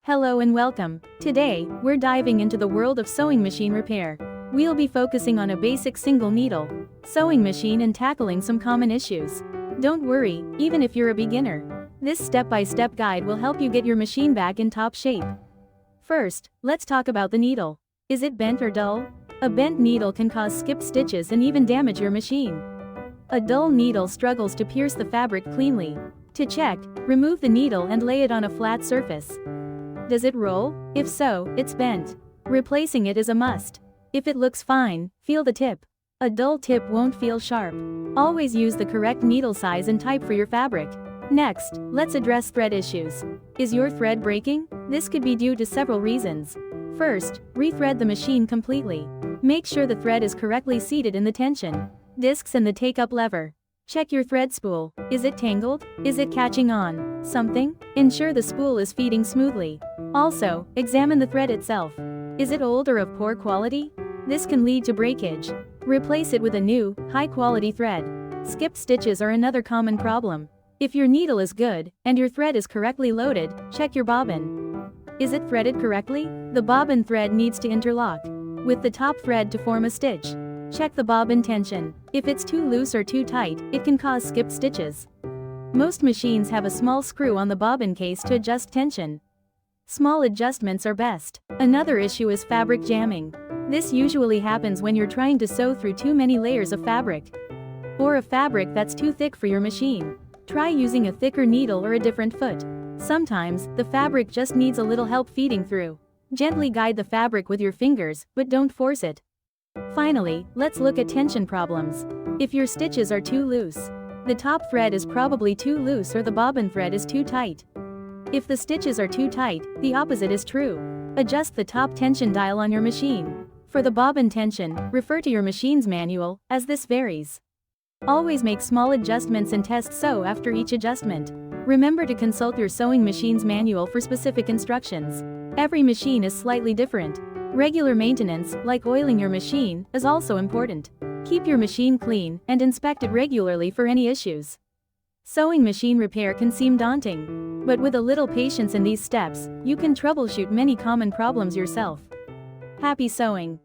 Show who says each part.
Speaker 1: Hello and welcome. Today, we're diving into the world of sewing machine repair. We'll be focusing on a basic single needle sewing machine and tackling some common issues. Don't worry, even if you're a beginner. This step-by-step guide will help you get your machine back in top shape. First, let's talk about the needle. Is it bent or dull? A bent needle can cause skipped stitches and even damage your machine. A dull needle struggles to pierce the fabric cleanly. To check, remove the needle and lay it on a flat surface. Does it roll? If so, it's bent. Replacing it is a must. If it looks fine, feel the tip. A dull tip won't feel sharp. Always use the correct needle size and type for your fabric. Next, let's address thread issues. Is your thread breaking? This could be due to several reasons. First, rethread the machine completely. Make sure the thread is correctly seated in the tension discs and the take-up lever. Check your thread spool. Is it tangled? Is it catching on something? Ensure the spool is feeding smoothly. Also, examine the thread itself. Is it old or of poor quality? This can lead to breakage. Replace it with a new, high-quality thread. Skipped stitches are another common problem. If your needle is good, and your thread is correctly loaded, check your bobbin. Is it threaded correctly? The bobbin thread needs to interlock with the top thread to form a stitch. Check the bobbin tension. If it's too loose or too tight, it can cause skipped stitches. Most machines have a small screw on the bobbin case to adjust tension. Small adjustments are best. Another issue is fabric jamming. This usually happens when you're trying to sew through too many layers of fabric, or a fabric that's too thick for your machine. Try using a thicker needle or a different foot. Sometimes, the fabric just needs a little help feeding through. Gently guide the fabric with your fingers, but don't force it. Finally, let's look at tension problems. If your stitches are too loose, the top thread is probably too loose or the bobbin thread is too tight. If the stitches are too tight, the opposite is true. Adjust the top tension dial on your machine. For the bobbin tension, refer to your machine's manual, as this varies. Always make small adjustments and test sew after each adjustment. Remember to consult your sewing machine's manual for specific instructions. Every machine is slightly different. Regular maintenance, like oiling your machine, is also important. Keep your machine clean and inspect it regularly for any issues. Sewing machine repair can seem daunting, but with a little patience in these steps, you can troubleshoot many common problems yourself. Happy sewing!